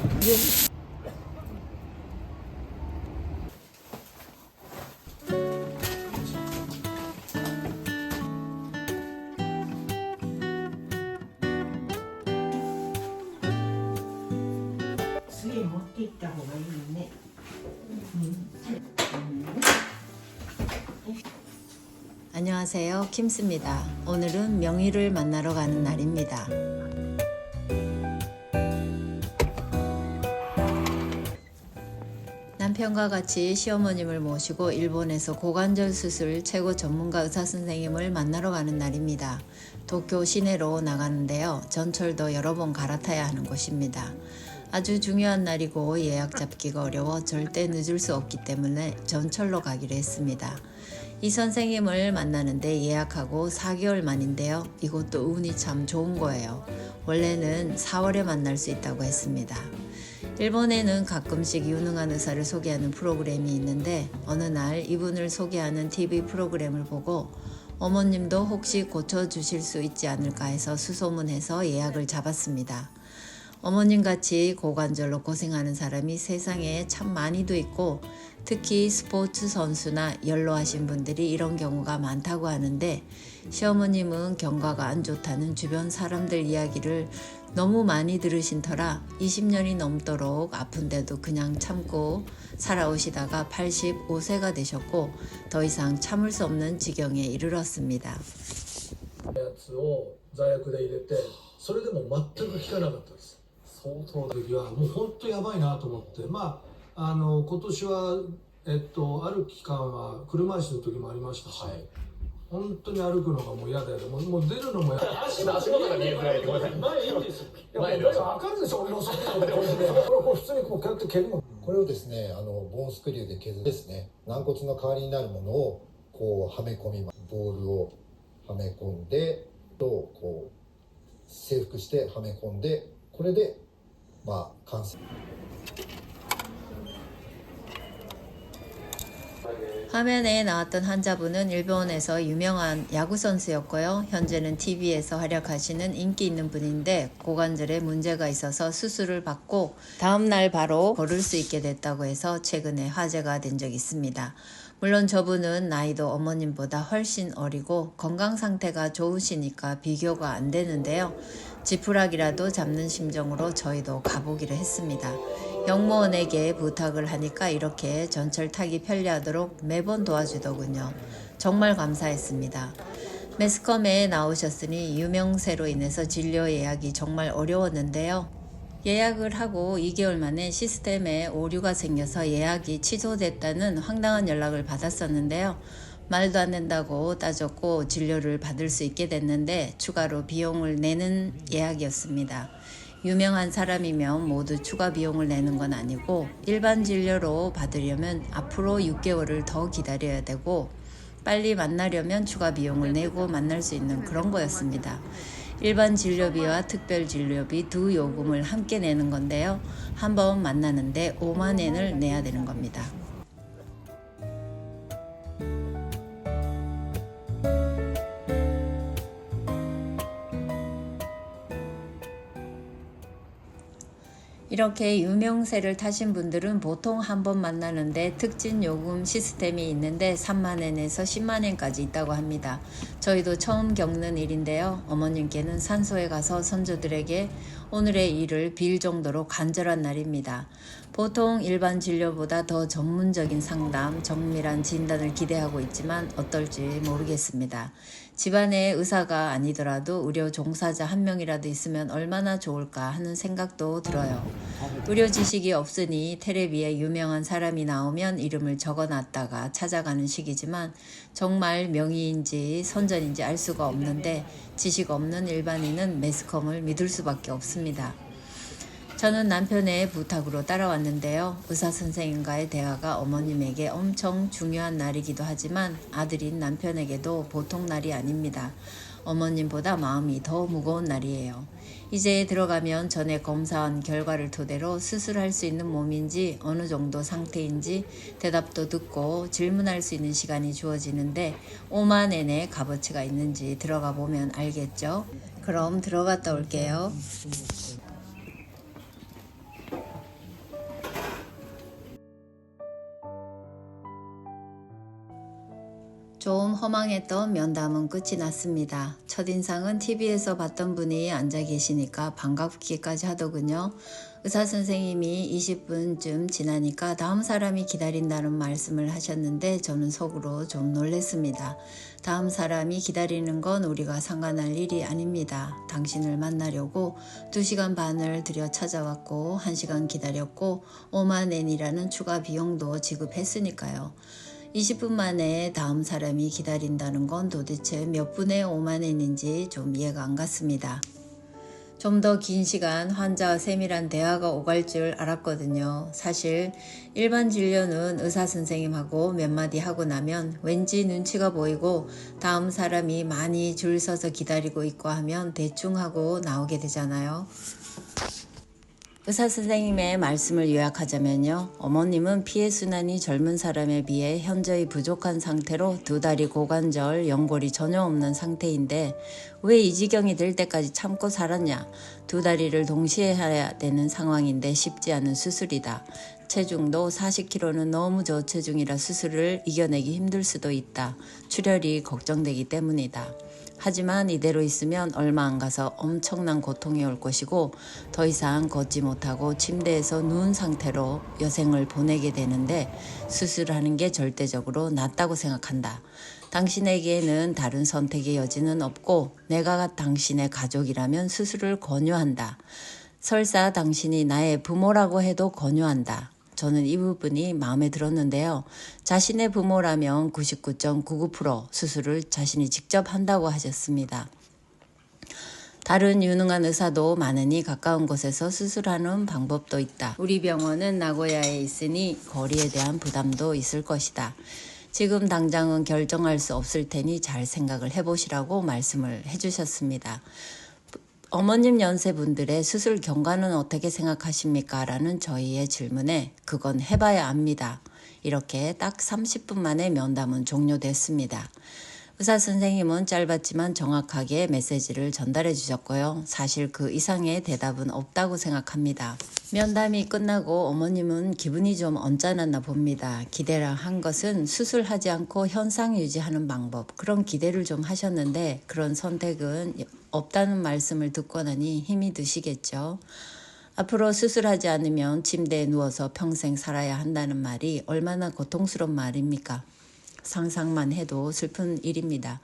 次持って行った方がいいね。안녕하세요, 킴스입니다. 오늘은 명희를 만나러 가는 날입니다. 남편과 같이 시어머님을 모시고 일본에서 고관절 수술 최고 전문가 의사 선생님을 만나러 가는 날입니다. 도쿄 시내로 나가는데요. 전철도 여러 번 갈아타야 하는 곳입니다. 아주 중요한 날이고 예약 잡기가 어려워 절대 늦을 수 없기 때문에 전철로 가기로 했습니다. 이 선생님을 만나는데 예약하고 4개월 만인데요. 이것도 운이 참 좋은 거예요. 원래는 4월에 만날 수 있다고 했습니다. 일본에는 가끔씩 유능한 의사를 소개하는 프로그램이 있는데 어느 날 이분을 소개하는 TV 프로그램을 보고 어머님도 혹시 고쳐주실 수 있지 않을까 해서 수소문해서 예약을 잡았습니다. 어머님같이 고관절로 고생하는 사람이 세상에 참 많이도 있고 특히 스포츠 선수나 연로하신 분들이 이런 경우가 많다고 하는데 시어머님은 경과가 안 좋다는 주변 사람들 이야기를 너무 많이 들으신 터라 20년이 넘도록 아픈데도 그냥 참고 살아오시다가 85세가 되셨고 더 이상 참을 수 없는 지경에 이르렀습니다. 罪悪で入れてそれでも全く効かなかったです。相当の時はもう本当やばいなと思って、今年はある期間は車椅子の時もありましたし、本当に歩くのがもう嫌で、もう出るのも嫌で、足元が見えづらいで、ごめんなさい、前いいんですよ。前で分かるでしょ、俺の速度でこれ普通にこうやって蹴るの。これをですね、ボーンスクリューで削ってですね、軟骨の代わりになるものをこうはめ込みます。ボールをはめ込んでこう制服してはめ込んで、これで完成。 화면에 나왔던 환자분은 일본에서 유명한 야구선수였고요. 현재는 TV에서 활약하시는 인기 있는 분인데 고관절에 문제가 있어서 수술을 받고 다음날 바로 걸을 수 있게 됐다고 해서 최근에 화제가 된 적이 있습니다. 물론 저분은 나이도 어머님보다 훨씬 어리고 건강 상태가 좋으시니까 비교가 안 되는데요. 지푸라기라도 잡는 심정으로 저희도 가보기로 했습니다. 영무원에게 부탁을 하니까 이렇게 전철 타기 편리하도록 매번 도와주더군요. 정말 감사했습니다. 매스컴에 나오셨으니 유명세로 인해서 진료 예약이 정말 어려웠는데요. 예약을 하고 2개월 만에 시스템에 오류가 생겨서 예약이 취소됐다는 황당한 연락을 받았었는데요. 말도 안 된다고 따졌고 진료를 받을 수 있게 됐는데 추가로 비용을 내는 예약이었습니다. 유명한 사람이면 모두 추가 비용을 내는 건 아니고 일반 진료로 받으려면 앞으로 6개월을 더 기다려야 되고 빨리 만나려면 추가 비용을 내고 만날 수 있는 그런 거였습니다. 일반 진료비와 특별 진료비 두 요금을 함께 내는 건데요. 한 번 만나는데 5만 엔을 내야 되는 겁니다. 이렇게 유명세를 타신 분들은 보통 한 번 만나는데 특진 요금 시스템이 있는데 3만엔에서 10만엔까지 있다고 합니다. 저희도 처음 겪는 일인데요. 어머님께는 산소에 가서 선조들에게 오늘의 일을 빌 정도로 간절한 날입니다. 보통 일반 진료보다 더 전문적인 상담, 정밀한 진단을 기대하고 있지만 어떨지 모르겠습니다. 집안에 의사가 아니더라도 의료 종사자 한 명이라도 있으면 얼마나 좋을까 하는 생각도 들어요. 의료 지식이 없으니 텔레비에 유명한 사람이 나오면 이름을 적어놨다가 찾아가는 식이지만 정말 명의인지 선전인지 알 수가 없는데 지식 없는 일반인은 매스컴을 믿을 수밖에 없습니다. 저는 남편의 부탁으로 따라왔는데요. 의사 선생님과의 대화가 어머님에게 엄청 중요한 날이기도 하지만 아들인 남편에게도 보통 날이 아닙니다. 어머님보다 마음이 더 무거운 날이에요. 이제 들어가면 전에 검사한 결과를 토대로 수술할 수 있는 몸인지 어느 정도 상태인지 대답도 듣고 질문할 수 있는 시간이 주어지는데 5만 엔의 값어치가 있는지 들어가 보면 알겠죠? 그럼 들어갔다 올게요. 좀 허망했던 면담은 끝이 났습니다. 첫인상은 TV에서 봤던 분이 앉아 계시니까 반갑기까지 하더군요. 의사 선생님이 20분쯤 지나니까 다음 사람이 기다린다는 말씀을 하셨는데 저는 속으로 좀 놀랐습니다. 다음 사람이 기다리는 건 우리가 상관할 일이 아닙니다. 당신을 만나려고 2시간 반을 들여 찾아왔고 1시간 기다렸고 5만 엔이라는 추가 비용도 지급했으니까요. 20분 만에 다음 사람이 기다린다는 건 도대체 몇 분의 5만 엔인지 좀 이해가 안 갔습니다. 좀 더 긴 시간 환자와 세밀한 대화가 오갈 줄 알았거든요. 사실 일반 진료는 의사 선생님하고 몇 마디 하고 나면 왠지 눈치가 보이고 다음 사람이 많이 줄 서서 기다리고 있고 하면 대충 하고 나오게 되잖아요. 의사 선생님의 말씀을 요약하자면요. 어머님은 피해순환이 젊은 사람에 비해 현저히 부족한 상태로 2다리 고관절, 연골이 전혀 없는 상태인데 왜 이 지경이 될 때까지 참고 살았냐. 2다리를 동시에 해야 되는 상황인데 쉽지 않은 수술이다. 체중도 40kg는 너무 저체중이라 수술을 이겨내기 힘들 수도 있다. 출혈이 걱정되기 때문이다. 하지만 이대로 있으면 얼마 안 가서 엄청난 고통이 올 것이고 더 이상 걷지 못하고 침대에서 누운 상태로 여생을 보내게 되는데 수술하는 게 절대적으로 낫다고 생각한다. 당신에게는 다른 선택의 여지는 없고 내가 당신의 가족이라면 수술을 권유한다. 설사 당신이 나의 부모라고 해도 권유한다. 저는 이 부분이 마음에 들었는데요. 자신의 부모라면 99.99% 수술을 자신이 직접 한다고 하셨습니다. 다른 유능한 의사도 많으니 가까운 곳에서 수술하는 방법도 있다. 우리 병원은 나고야에 있으니 거리에 대한 부담도 있을 것이다. 지금 당장은 결정할 수 없을 테니 잘 생각을 해보시라고 말씀을 해주셨습니다. 어머님 연세분들의 수술 경과는 어떻게 생각하십니까? 라는 저희의 질문에 그건 해봐야 압니다. 이렇게 딱 30분 만에 면담은 종료됐습니다. 의사 선생님은 짧았지만 정확하게 메시지를 전달해 주셨고요. 사실 그 이상의 대답은 없다고 생각합니다. 면담이 끝나고 어머님은 기분이 좀 언짢았나 봅니다. 기대를 한 것은 수술하지 않고 현상 유지하는 방법, 그런 기대를 좀 하셨는데 그런 선택은 없다는 말씀을 듣고 나니 힘이 드시겠죠. 앞으로 수술하지 않으면 침대에 누워서 평생 살아야 한다는 말이 얼마나 고통스러운 말입니까? 상상만 해도 슬픈 일입니다.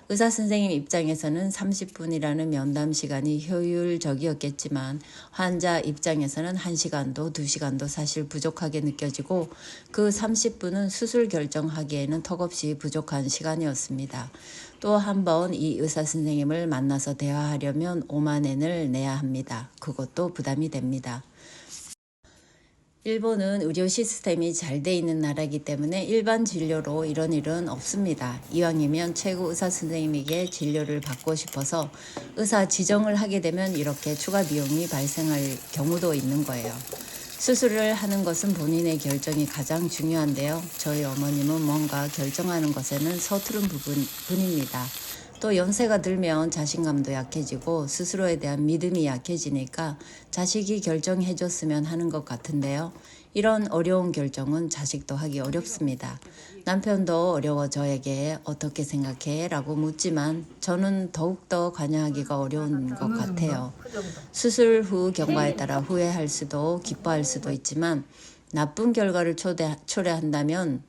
의사 선생님 입장에서는 30분이라는 면담 시간이 효율적이었겠지만 환자 입장에서는 1시간도 2시간도 사실 부족하게 느껴지고 그 30분은 수술 결정하기에는 턱없이 부족한 시간이었습니다. 또 한 번 이 의사 선생님을 만나서 대화하려면 5만 엔을 내야 합니다. 그것도 부담이 됩니다. 일본은 의료 시스템이 잘 돼 있는 나라이기 때문에 일반 진료로 이런 일은 없습니다. 이왕이면 최고 의사 선생님에게 진료를 받고 싶어서 의사 지정을 하게 되면 이렇게 추가 비용이 발생할 경우도 있는 거예요. 수술을 하는 것은 본인의 결정이 가장 중요한데요. 저희 어머님은 뭔가 결정하는 것에는 서투른 부분입니다. 또 연세가 들면 자신감도 약해지고 스스로에 대한 믿음이 약해지니까 자식이 결정해줬으면 하는 것 같은데요. 이런 어려운 결정은 자식도 하기 어렵습니다. 남편도 어려워 저에게 어떻게 생각해? 라고 묻지만 저는 더욱더 관여하기가 어려운 것 같아요. 수술 후 경과에 따라 후회할 수도 기뻐할 수도 있지만 나쁜 결과를 초래한다면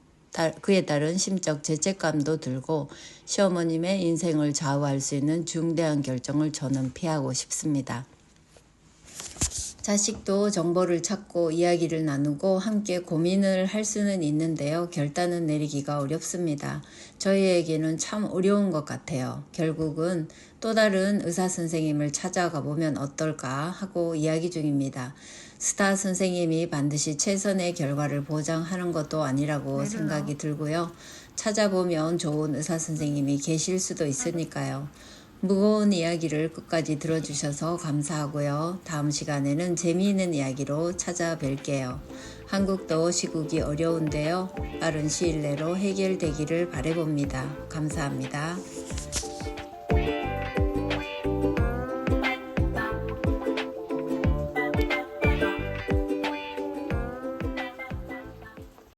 그에 따른 심적 죄책감도 들고 시어머님의 인생을 좌우할 수 있는 중대한 결정을 저는 피하고 싶습니다. 자식도 정보를 찾고 이야기를 나누고 함께 고민을 할 수는 있는데요. 결단은 내리기가 어렵습니다. 저희에게는 참 어려운 것 같아요. 결국은 또 다른 의사 선생님을 찾아가 보면 어떨까 하고 이야기 중입니다. 스타 선생님이 반드시 최선의 결과를 보장하는 것도 아니라고 생각이 들고요. 찾아보면 좋은 의사 선생님이 계실 수도 있으니까요. 무거운 이야기를 끝까지 들어주셔서 감사하고요. 다음 시간에는 재미있는 이야기로 찾아뵐게요. 한국도 시국이 어려운데요. 빠른 시일 내로 해결되기를 바라봅니다. 감사합니다.